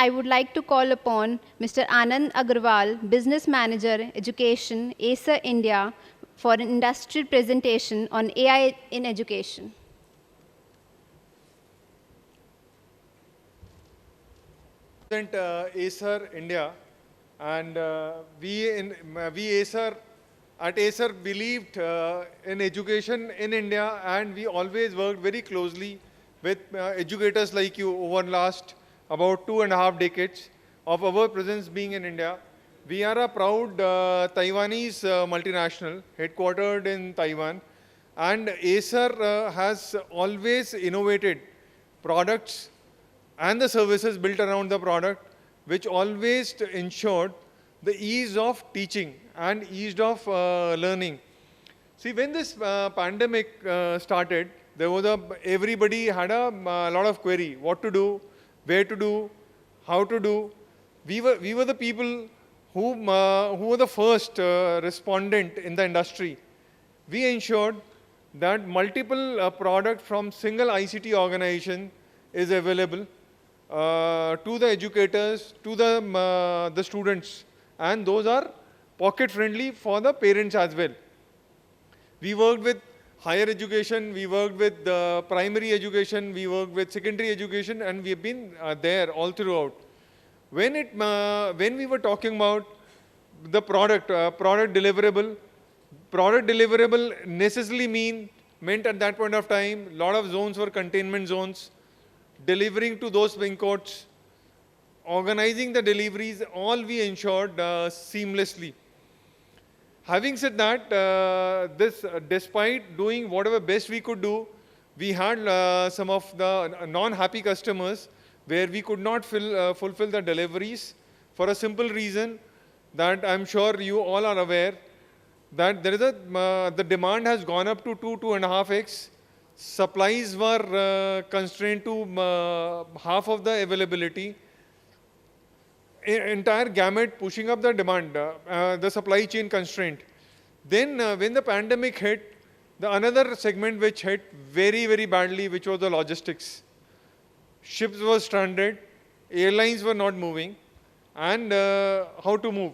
I would like to call upon Mr. Anand Agarwal, Business Manager, Education, Acer India, for an industrial presentation on AI in education. Acer India, and we Acer at Acer believed in education in India, and we always worked very closely with educators like you over last about 2.5 decades of our presence being in India. We are a proud Taiwanese multinational headquartered in Taiwan, and Acer has always innovated products and the services built around the product, which always ensured the ease of teaching and ease of learning. See, when this pandemic started, there was everybody had a lot of query: what to do, where to do, how to do. We were the people who were the first respondent in the industry. We ensured that multiple product from single ICT organization is available to the educators, to the students, and those are pocket friendly for the parents as well. We worked with higher education, we worked with primary education, we worked with secondary education, and we have been there all throughout. When we were talking about the product deliverable necessarily meant at that point of time, lot of zones were containment zones, delivering to those pin codes, organizing the deliveries, all we ensured seamlessly. Having said that, despite doing whatever best we could do, we had some of the non-happy customers where we could not fulfill the deliveries for a simple reason that I'm sure you all are aware that there is the demand has gone up to 2.5x. Supplies were constrained to half of the availability. Entire gamut pushing up the demand, the supply chain constraint. Then when the pandemic hit, the another segment which hit very, very badly, which was the logistics. Ships were stranded, airlines were not moving, and how to move.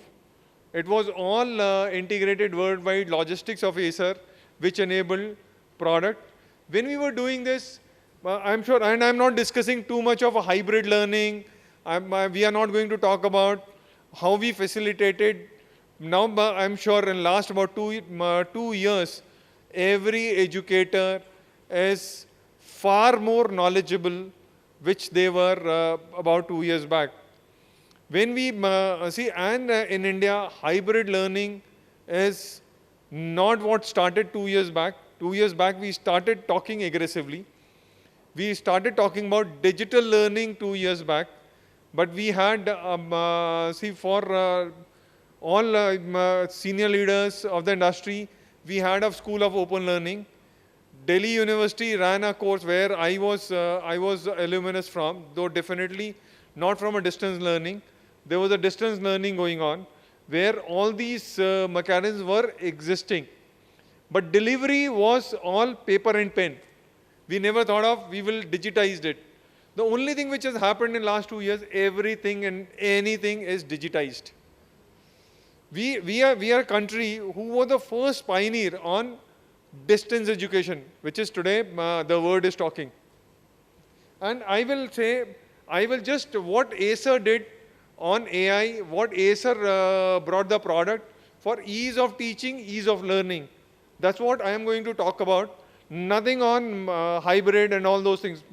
It was all integrated worldwide logistics of Acer, which enabled product. When we were doing this, I'm sure, and I'm not discussing too much of a hybrid learning. We are not going to talk about how we facilitated. Now, I'm sure in last about 2 years, every educator is far more knowledgeable, which they were about 2 years back. When we see, and in India, hybrid learning is not what started 2 years back. 2 years back, we started talking aggressively. We started talking about digital learning 2 years back, but we had, for all senior leaders of the industry, we had a school of open learning. Delhi University ran a course where I was alumnus from, though definitely not from a distance learning. There was a distance learning going on where all these mechanisms were existing. But delivery was all paper and pen. We never thought of, we will digitize it. The only thing which has happened in last 2 years, everything and anything is digitized. We are a country who was the first pioneer on distance education, which is today the world is talking. And I will say, what Acer did on AI, what Acer brought the product for ease of teaching, ease of learning. That's what I am going to talk about. Nothing on hybrid and all those things.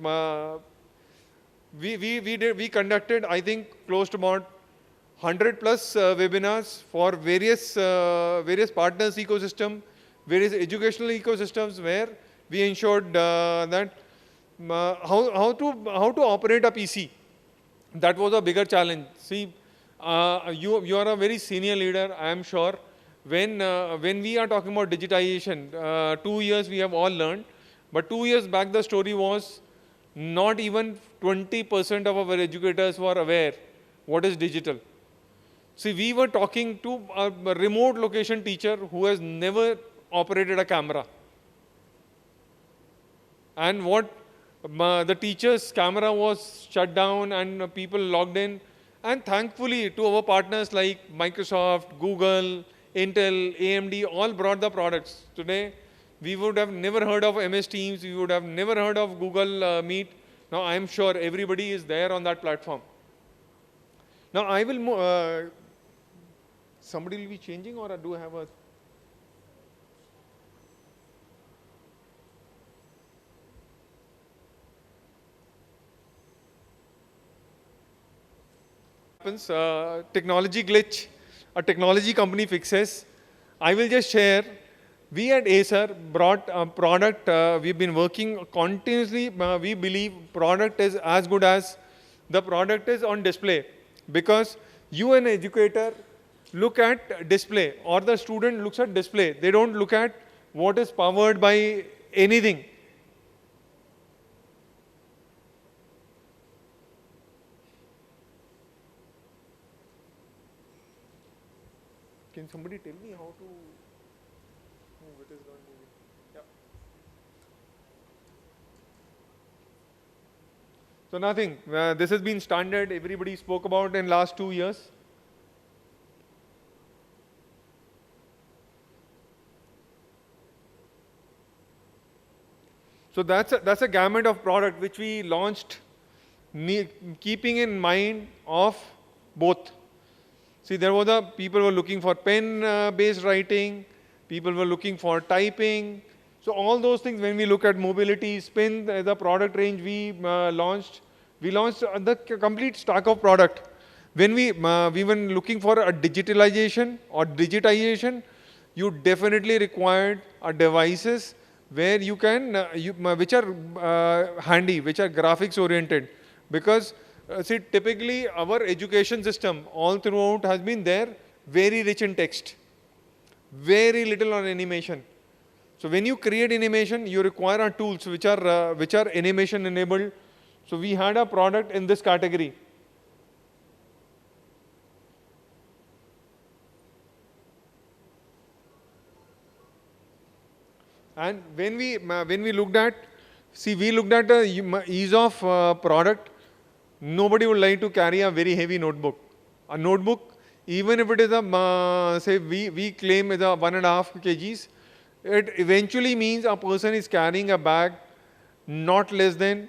We conducted, I think, close to about 100 plus webinars for various partners ecosystem, various educational ecosystems where we ensured that how to operate a PC. That was a bigger challenge. See, you are a very senior leader, I am sure. When we are talking about digitization, 2 years we have all learned, but 2 years back the story was not even 20% of our educators were aware what is digital. See, we were talking to a remote location teacher who has never operated a camera. And what The teacher's camera was shut down and people logged in. And thankfully, to our partners like Microsoft, Google, Intel, AMD, all brought the products. Today, we would have never heard of MS Teams, we would have never heard of Google Meet. Now, I am sure everybody is there on that platform. Now, I will, somebody will be changing, or do I have a? Happens, technology glitch, a technology company fixes. I will just share. We at Acer brought a product. We've been working continuously. We believe product is as good as the product is on display, because you, an educator, look at display, or the student looks at display. They don't look at what is powered by anything. Can somebody tell me how to? Oh, it is not moving. Yeah. So nothing. This has been standard. Everybody spoke about in last 2 years. So that's a gamut of product which we launched, keeping in mind of both. See, there was people were looking for pen-based writing, people were looking for typing. So all those things, when we look at mobility, spin, the product range we launched the complete stack of product. When we were looking for a digitalization or digitization, you definitely required devices where you can, which are handy, which are graphics oriented. Because see, typically our education system all throughout has been there, very rich in text, very little on animation. So when you create animation, you require tools which are animation enabled. So we had a product in this category. And when we looked at, see, we looked at the ease of product. Nobody would like to carry a very heavy notebook. A notebook, even if it is a, say, we claim is a 1.5 kgs, it eventually means a person is carrying a bag not less than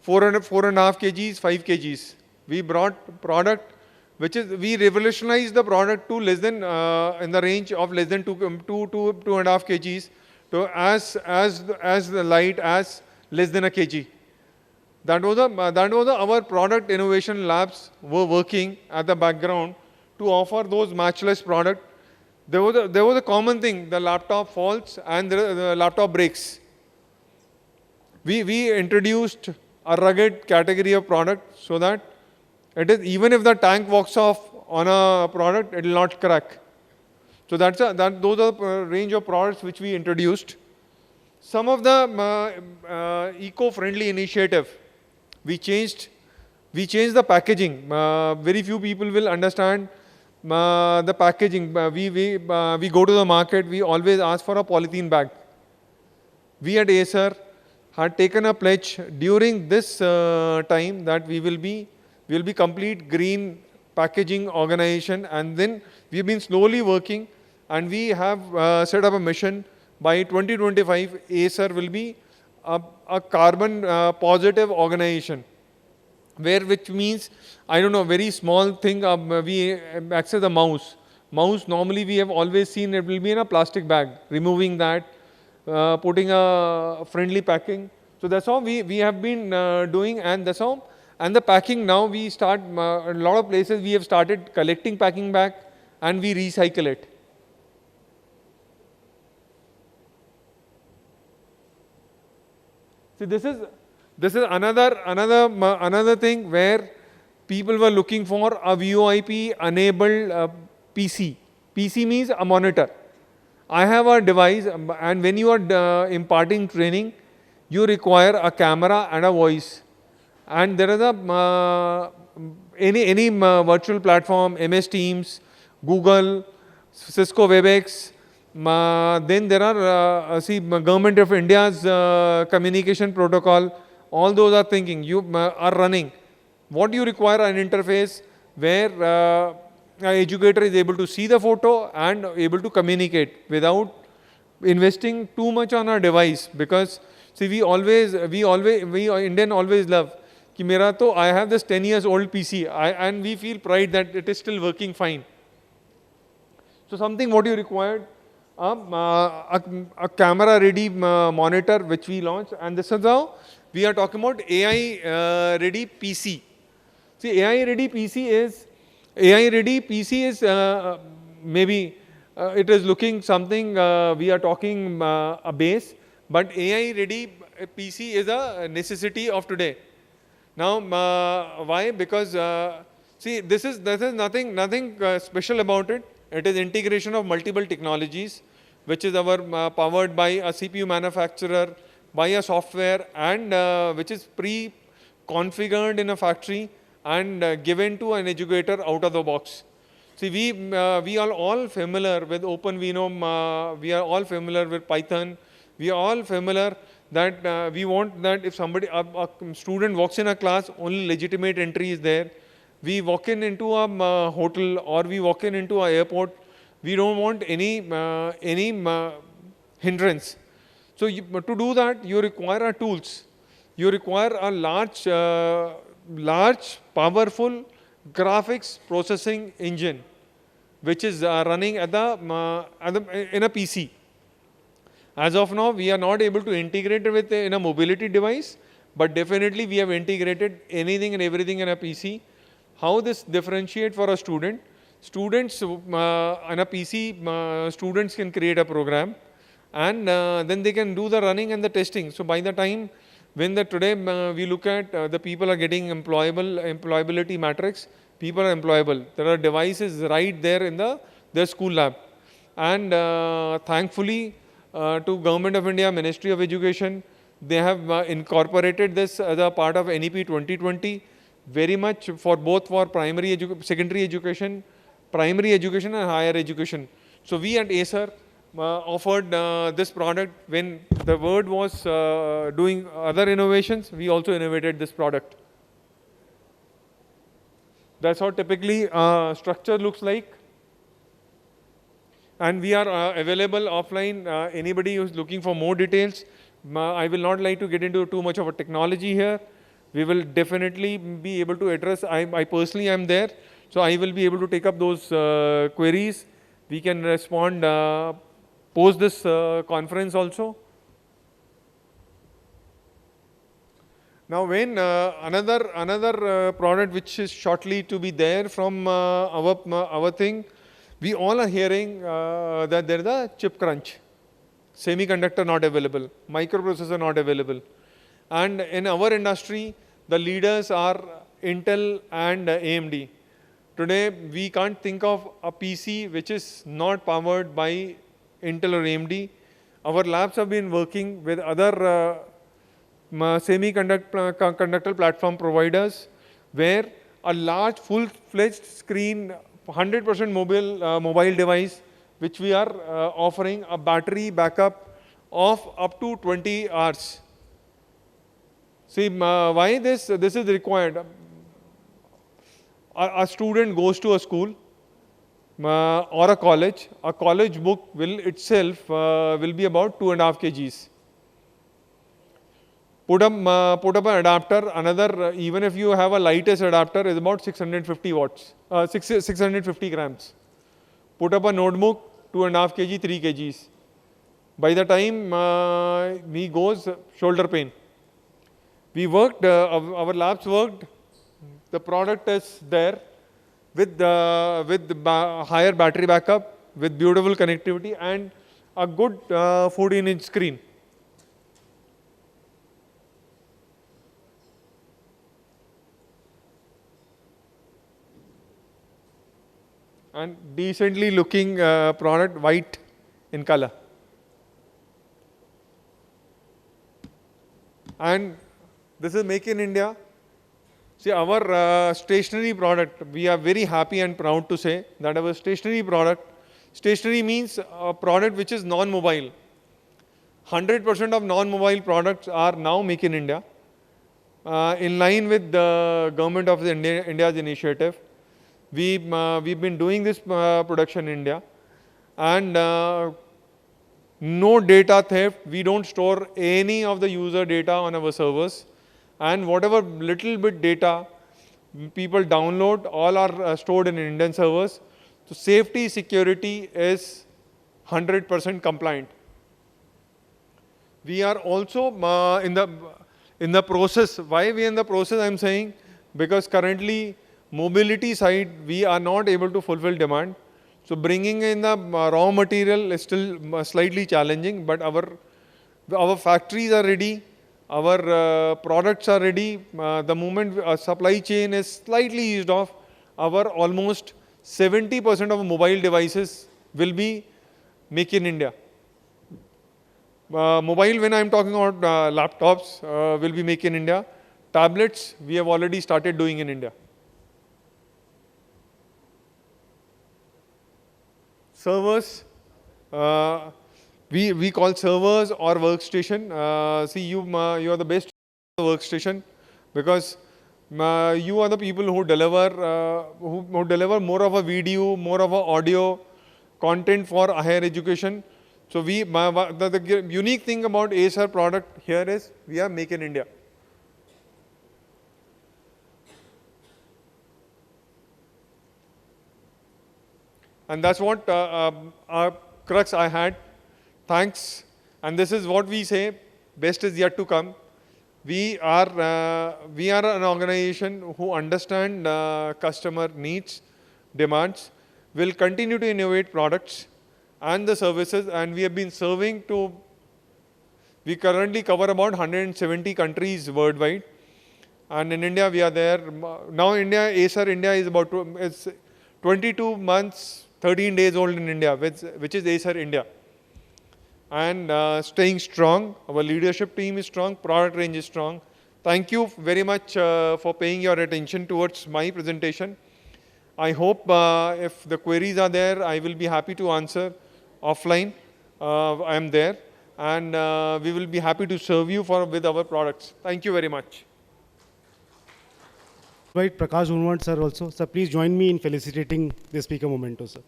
4.5 kgs, 5 kgs. We brought product which is, we revolutionized the product to less than, in the range of less than 2.5 kgs, to as light as less than a kg. That was our product innovation labs were working at the background to offer those matchless product. There was a common thing: the laptop falls and the laptop breaks. We introduced a rugged category of product so that it is, even if the tank walks off on a product, it will not crack. So those are the range of products which we introduced. Some of the eco-friendly initiative, we changed the packaging. Very few people will understand the packaging. We go to the market, we always ask for a polythene bag. We at Acer had taken a pledge during this time that we will be complete green packaging organization, and then we've been slowly working, and we have set up a mission. By 2025, Acer will be a carbon positive organization, which means, I don't know, very small thing. We access the mouse. Mouse, normally we have always seen it will be in a plastic bag. Removing that, putting a friendly packing. So that's how we have been doing, and that's how. And the packing now, we start, a lot of places we have started collecting packing back and we recycle it. See, this is another thing where people were looking for a VoIP enabled PC. PC means a monitor. I have a device, and when you are imparting training, you require a camera and a voice. And there is a any virtual platform, MS Teams, Google, Cisco WebEx. Then there are, see, Government of India's communication protocol, all those are thinking, you are running. What you require an interface where an educator is able to see the photo and able to communicate without investing too much on our device. Because see, we Indian always love कि मेरा तो I have this 10 years old PC and we feel pride that it is still working fine. So something what you required, a camera ready monitor which we launched, and this is how we are talking about AI ready PC. See, AI ready PC is maybe it is looking something we are talking a base, but AI ready PC is a necessity of today. Now, why? Because see, this is nothing special about it. It is integration of multiple technologies, which is powered by a CPU manufacturer, by a software, and which is pre-configured in a factory and given to an educator out of the box. See, we are all familiar with OpenVNOM. We are all familiar with Python. We are all familiar that we want that if somebody, a student walks in a class, only legitimate entry is there. We walk into a hotel or we walk into an airport, we don't want any hindrance. So to do that, you require tools. You require a large, powerful graphics processing engine, which is running in a PC. As of now, we are not able to integrate it with in a mobility device, but definitely we have integrated anything and everything in a PC. How this differentiate for a student? Students in a PC, students can create a program, and then they can do the running and the testing. So by the time when today we look at the people are getting employability matrix, people are employable. There are devices right there in their school lab, and thankfully to Government of India, Ministry of Education, they have incorporated this as a part of NEP 2020. Very much for both for secondary education, primary education and higher education. So we at Acer offered this product when the world was doing other innovations. We also innovated this product. That's how typically structure looks like. And we are available offline. Anybody who's looking for more details, I will not like to get into too much of a technology here. We will definitely be able to address, I personally am there, so I will be able to take up those queries. We can respond post this conference also. Now when another product which is shortly to be there from our thing, we all are hearing that there is a chip crunch, semiconductor not available, microprocessor not available. And in our industry, the leaders are Intel and AMD. Today, we can't think of a PC which is not powered by Intel or AMD. Our labs have been working with other semiconductor platform providers, where a large full-fledged screen, 100% mobile device, which we are offering a battery backup of up to 20 hours. See, why this is required? A student goes to a school or a college book will itself will be about 2.5 kgs. Put up an adapter, another, even if you have a lightest adapter, is about 650 watts, 650 grams. Put up a notebook, 2.5 kg, 3 kgs. By the time he goes, shoulder pain. We worked, our labs worked, the product is there with higher battery backup, with beautiful connectivity and a good 14-inch screen. And decently looking product, white in color. And this is Make in India. See, our stationery product, we are very happy and proud to say that our stationery product, stationery means a product which is non-mobile. 100% of non-mobile products are now Make in India. in line with the government of the India's initiative, we've been doing this production in India, and no data theft. We don't store any of the user data on our servers, and whatever little bit data people download, all are stored in Indian servers. So safety, security is 100% compliant. We are also in the process. Why we are in the process? I'm saying because currently mobility side we are not able to fulfill demand. So bringing in the raw material is still slightly challenging. But our factories are ready. Our products are ready. The moment supply chain is slightly eased off, our almost 70% of mobile devices will be make in India. Mobile, when I'm talking about laptops, will be made in India. Tablets, we have already started doing in India. Servers, we call servers or workstation. See, you are the best workstation because you are the people who deliver who deliver more of a video, more of a audio content for higher education. So the unique thing about Acer product here is we are make in India. And that's what our crux I had. Thanks. And this is what we say, best is yet to come. We are an organization who understand customer needs, demands, will continue to innovate products and the services, and we have been serving to, we currently cover about 170 countries worldwide, and in India we are there. Now India, Acer India is about, it's 22 months, 13 days old in India, which is Acer India. And staying strong, our leadership team is strong, product range is strong. Thank you very much for paying your attention towards my presentation. I hope if the queries are there, I will be happy to answer offline. I am there, and we will be happy to serve you with our products. Thank you very much. Invite Prakash Unwant sir also. Sir, please join me in felicitating the speaker momento, sir.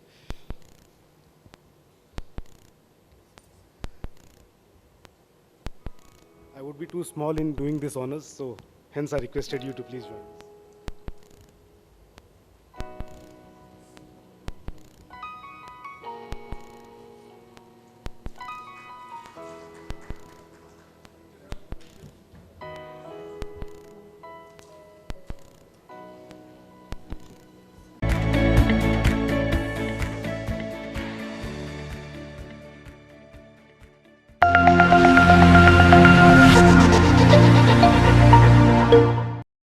I would be too small in doing this honors, so hence I requested you to please join us.